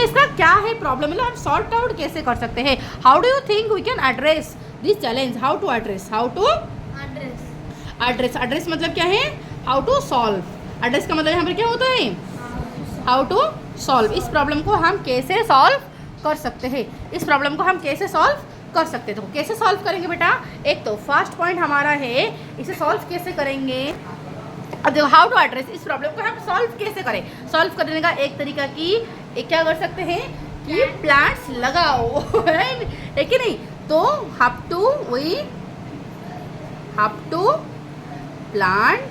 इसका क्या है प्रॉब्लम, मतलब हम सॉर्ट आउट कैसे कर सकते हैं. How do you think we can address this challenge. How to address address मतलब क्या है, हाउ टू सॉल्व. एड्रेस का मतलब यहाँ पर क्या होता है, हाउ टू सॉल्व. इस प्रॉब्लम को हम कैसे सॉल्व कर सकते हैं, इस प्रॉब्लम को हम कैसे सॉल्व कर सकते हैं. तो कैसे सॉल्व करेंगे बेटा, एक तो फर्स्ट पॉइंट हमारा है इसे सॉल्व कैसे करेंगे. अब देखो हाउ टू एड्रेस, इस प्रॉब्लम को हम सॉल्व कैसे करें. सॉल्व करने का एक तरीका की एक क्या कर सकते हैं कि प्लांट्स लगाओ है कि नहीं. तो we have to plant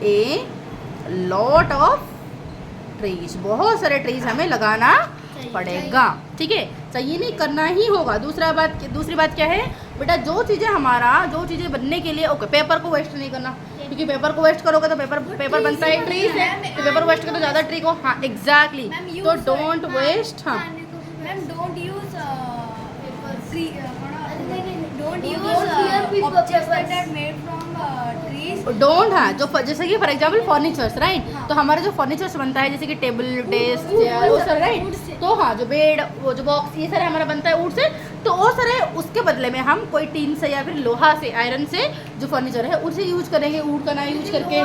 a lot of trees. बहुत सारे ट्रीज हमें लगाना पड़ेगा. ठीक है, तो ये नहीं करना ही होगा. दूसरी बात क्या है बेटा, जो चीज़ें बनने के लिए ओके, पेपर को वेस्ट नहीं करना, क्योंकि पेपर को वेस्ट करोगे तो पेपर बनता है ट्री से, तो पेपर वेस्ट करो तो ज़्यादा ट्री को. हाँ एग्जैक्टली, तो डोंट वेस्ट. हाँ ma'am don't use objects that made from trees. Don't. हाँ जो जैसे कि फॉर एग्जाम्पल फर्नीचर्स राइट, तो हमारा जो फर्नीचर्स बनता है जैसे कि टेबल डेस्क चेयर वो सारे राइट, तो हाँ जो बेड वो जो बॉक्स ये सारे हमारा बनता है वुड से, तो वो सारे उसके बदले में हम कोई टीन से या फिर लोहा से आयरन से जो फर्नीचर है उसे यूज करेंगे, वुड का ना यूज करके.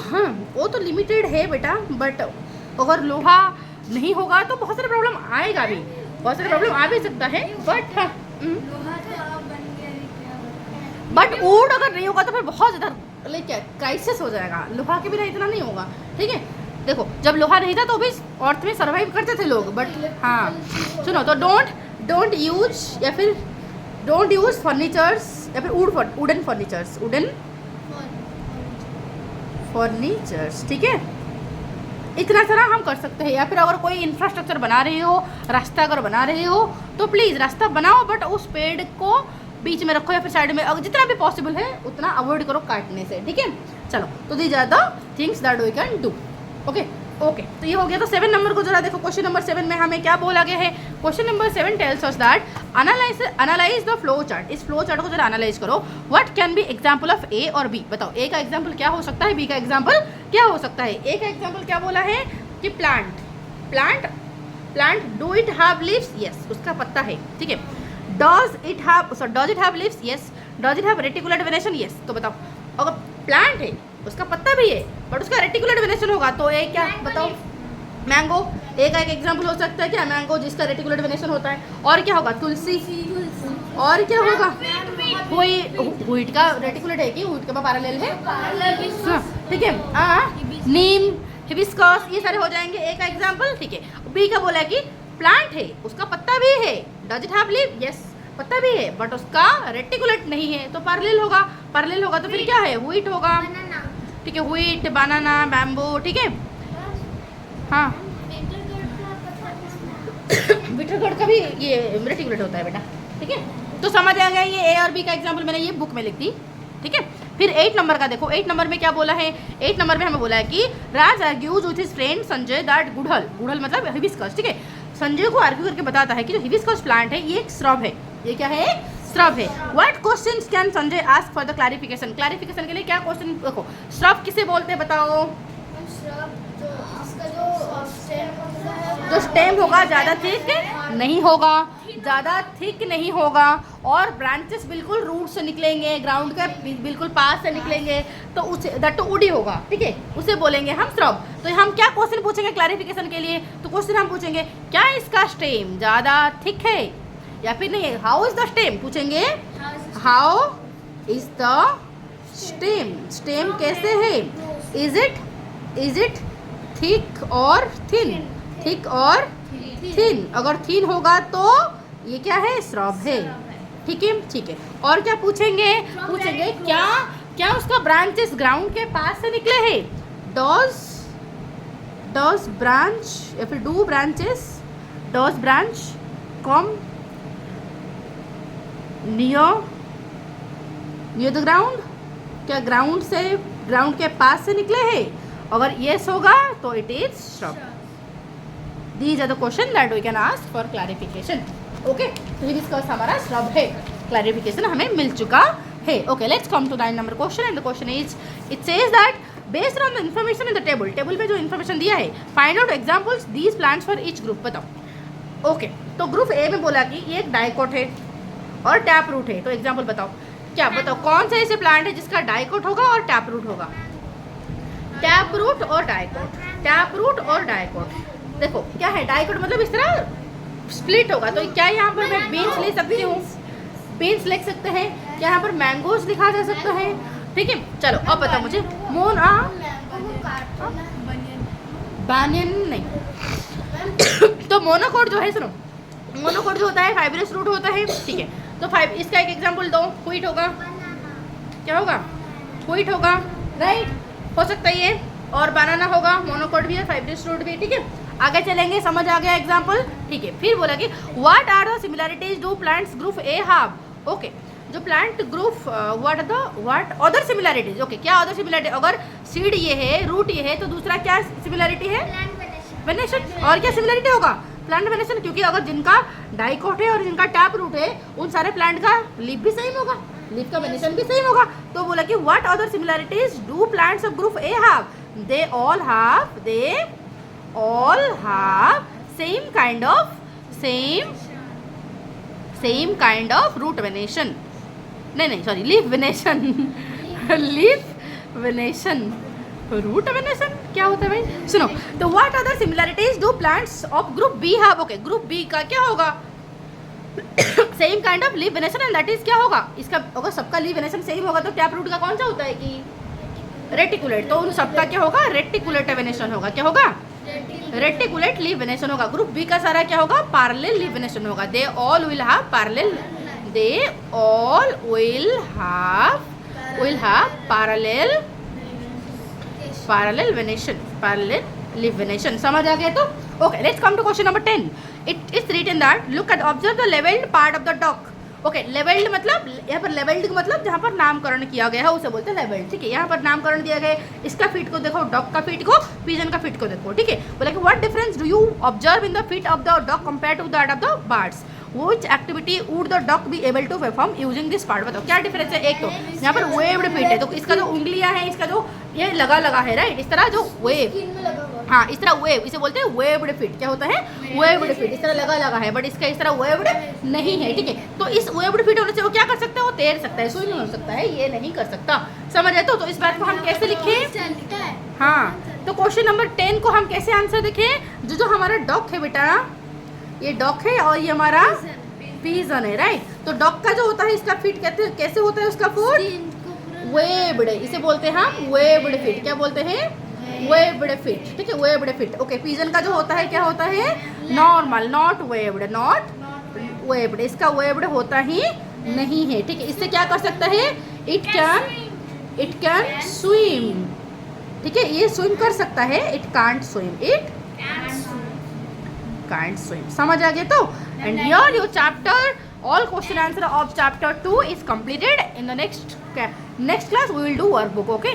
हाँ वो तो लिमिटेड है बेटा, बट अगर लोहा नहीं होगा तो बहुत सारे प्रॉब्लम आएगा भी, बहुत सारे प्रॉब्लम आ भी सकता है. बट हाँ बट वुड अगर नहीं होगा तो फिर बहुत ज़्यादा लाइक क्या क्राइसिस हो जाएगा. लोहा के बिना इतना नहीं होगा. ठीक है, देखो जब लोहा नहीं था तो भी अर्थ में सर्वाइव करते थे लोग. बट हाँ सुनो, तो डोंट यूज या फिर डोंट यूज फर्नीचर्स या फिर वुडन फर्नीचर्स. ठीक है, इतना सारा हम कर सकते हैं. या फिर अगर कोई इंफ्रास्ट्रक्चर बना रहे हो, रास्ता अगर बना रहे हो तो प्लीज़ रास्ता बनाओ, बट उस पेड़ को बीच में रखो या फिर साइड में, अगर जितना भी पॉसिबल है उतना अवॉइड करो काटने से. ठीक है, चलो तो these are the things that we can do. Okay, तो ये हो गया. तो 7 नंबर को जरा देखो, क्वेश्चन नंबर 7 में हमें क्या बोला गया है. Question number 7 tells us that analyse the flow chart. इस फ्लो चार्ट को जरा एनालाइज करो. What can be example of A और बी. बताओ ए का एग्जांपल क्या हो सकता है, बी का एग्जांपल क्या हो सकता है. ए का एग्जांपल क्या बोला है कि plant do it have leaves. Yes, उसका पत्ता है. ठीक है, does it have leaves. Yes. Does it have reticular venation. Yes. तो बताओ अगर प्लांट है उसका पत्ता भी है बट उसका रेटिकुलर वेनेशन होगा तो ए क्या बताओ, मैंगो. ए का एक एग्जांपल हो सकता है क्या, मैंगो जिसका रेटिकुलर वेनेशन होता है. और क्या होगा, तुलसी. और क्या होगा, व्हीट का रेटिकुलर है कि व्हीट का पैरेलल है. हाँ ठीक है, नीम, हिबिस्कस, ये सारे हो जाएंगे ए का एग्जांपल. ठीक है, बी का बोला कि प्लांट है उसका पत्ता भी है. Does it have leave. Yes, पत्ता भी है बट उसका रेटिकुलेट नहीं है तो पैरेलल होगा तो फिर क्या है, व्हीट होगा. ठीक है, व्हीट, बनाना, बैम्बू. ठीक है, हाँ बिटरगोर्ड का भी ये रेटिकुलेट होता है बेटा. ठीक है, तो समझ आ गया. ये ए और बी का एग्जांपल मैंने ये बुक में लिख दी. ठीक है, फिर 8 नंबर का देखो. 8 नंबर में क्या बोला है, 8 नंबर में हमें बोला है कि Raj argues with his friend Sanjay that गुड़हल मतलब हिबिस्कस. ठीक है, संजय को आर्ग्यू करके बताता है कि जो हिबिस्कस प्लांट है ये एक श्रब है. ये क्या है, श्रब है. What questions can Sanjay ask for the clarification. Clarification के लिए क्या क्वेश्चन देखो. श्रब किसे बोलते हैं बताओ. जो स्टेम होगा ज़्यादा थिक नहीं होगा और ब्रांचेस बिल्कुल रूट से निकलेंगे, ग्राउंड के बिल्कुल पास से निकलेंगे, तो उसे दैट तो वुडी होगा. ठीक है, उसे बोलेंगे हम श्रब. तो हम क्या क्वेश्चन पूछेंगे क्लैरिफिकेशन के लिए, तो क्वेश्चन हम पूछेंगे क्या इसका स्टेम ज़्यादा थिक है या फिर नहीं. हाउ इज द स्टेम पूछेंगे, हाउ इज द स्टेम कैसे है. इज इट थिक और थिन. अगर थिन होगा तो ये क्या है, श्रब है. ठीक है, और क्या पूछेंगे क्या उसका ब्रांचेस ग्राउंड के पास से निकले हैं. डज ब्रांच या फिर do branch come near the ground. क्या ग्राउंड के पास से निकले हैं. अगर यस होगा तो it is shrub. These are the question that we can ask for clarification. Okay, तो हिबिस्कस हमारा श्रब है. क्लैरिफिकेशन हमें मिल चुका है. Okay, let's come to 9 number question and the question is, it says that based on the information in the table पे जो information दिया है, find out examples these plants for each group. बताओ। ओके, तो ग्रुप ए में बोला कि ये एक डाइकोट है और टैप रूट है, तो एग्जाम्पल बताओ। क्या बताओ कौन सा ऐसे प्लांट है जिसका डाइकोट होगा और टैप रूट होगा? टैप रूट और डाइकोट, टैप रूट और डाइकोट। देखो क्या है, डाइकोट मतलब इस तरह स्प्लिट होगा, तो क्या यहाँ पर मैं बीन्स ले सकती हूँ? बीन्स लिख सकते हैं। क्या यहाँ पर मैंगोज लिखा जा सकता है? ठीक है, चलो अब बताओ मुझे। बानियन नहीं। तो मोनोकोट जो है, सुनो, मोनोकोट जो होता है फाइब्रस रूट होता है, ठीक है। तो इसका एक एग्जांपल दो। व्हीट होगा, क्या होगा? व्हीट होगा, राइट, हो सकता है ये। और बनाना होगा, मोनोकोट भी है, फाइब्रस रूट भी, ठीक है। आगे चलेंगे, समझ आ गया एग्जांपल, ठीक है। फिर बोला कि what are the similarities do plants group A have? Okay, जो plant group what other similarities? Okay, क्या अदर सिमिलैरिटी? अगर सीड ये है, रूट ये है, तो दूसरा क्या सिमिलैरिटी है? वेनेशन। और क्या सिमिलैरिटी होगा? प्लांट वेनेशन, क्योंकि अगर जिनका डाइकोट है और जिनका टैप रूट है, उन सारे प्लांट का लीफ भी सेम होगा, लीफ का वेनेशन भी सेम होगा। तो बोला कि what other similarities do plants of group A have? They all have same kind of root venation, नहीं sorry, leaf venation. Leaf venation, root venation क्या होता है भाई? सुनो, तो what other similarities do plants of group B have? Okay, group B का क्या होगा? Same kind of leaf venation, and that is क्या होगा? इसका अगर सबका लीफ वेनेशन सेम होगा तो टैप रूट का कौन सा होता है कि रेटिकुलेट, तो उन सबका क्या होगा? रेटिकुलेट वेनेशन होगा। क्या होगा? रेटिकुलेट लीफ वेनेशन होगा। ग्रुप बी का सारा क्या होगा? पैरेलल लीफ वेनेशन होगा। They all will have parallel parallel venation, parallel leaf venation. समझ आ गया? तो okay, let's come to question number 10। It is written that look at observe the labelled part of the dog. Okay, labelled मतलब यहाँ पर levelled मतलब जहाँ पर नामकरण किया गया है उसे बोलते हैं लेवल्ड, ठीक है। यहाँ पर नामकरण दिया गया है। इसका फीट को देखो, डॉग का फीट को, पिजन का फीट को देखो, ठीक है। बोला कि what difference do you observe in the feet of the dog compare to that of the birds? Which activity would the duck be able to perform using this part? बताओ क्या difference है? एक तो यहाँ पर वेव्ड फीट है, तो इसका जो उंगलियां हैं, इसका जो ये लगा है, राइट, इस तरह जो वेव, हाँ, इस तरह वेव, इसे बोलते हैं वेव्ड फीट। क्या होता है? वेव्ड फीट, इस तरह लगा है, बट इसका इस तरह वेव्ड नहीं है, ठीक है। तो इस वेव्ड फीट होने से वो क्या कर सकता है? वो तैर सकता है, स्विम हो सकता है, ये नहीं कर सकता। समझ आए? तो इस बात को हम कैसे लिखें? हाँ, तो क्वेश्चन नंबर 10 को हम कैसे आंसर देखें? जो हमारा डॉग है बेटा, ये डॉग है और ये हमारा पिजन है, राइट। तो डॉग का जो होता है, इसका फीट कैसे होता है? उसका फुट वेव्ड, इसे बोलते हैं हम वेव्ड फीट। क्या बोलते हैं? वेव्ड फीट, ठीक है, वेव्ड फीट। ओके, पिजन का जो होता है क्या होता है? Normal, not waived, not waived, इसका वेव्ड होता ही नहीं है, ठीक है। इससे क्या कर सकता है? इट कैन स्विम, ठीक है, ये स्विम कर सकता है। It can't swim, it can't swim. समझ आ गया? तो and here your chapter, all question answer of chapter 2 is completed. In the next class we will do workbook, okay?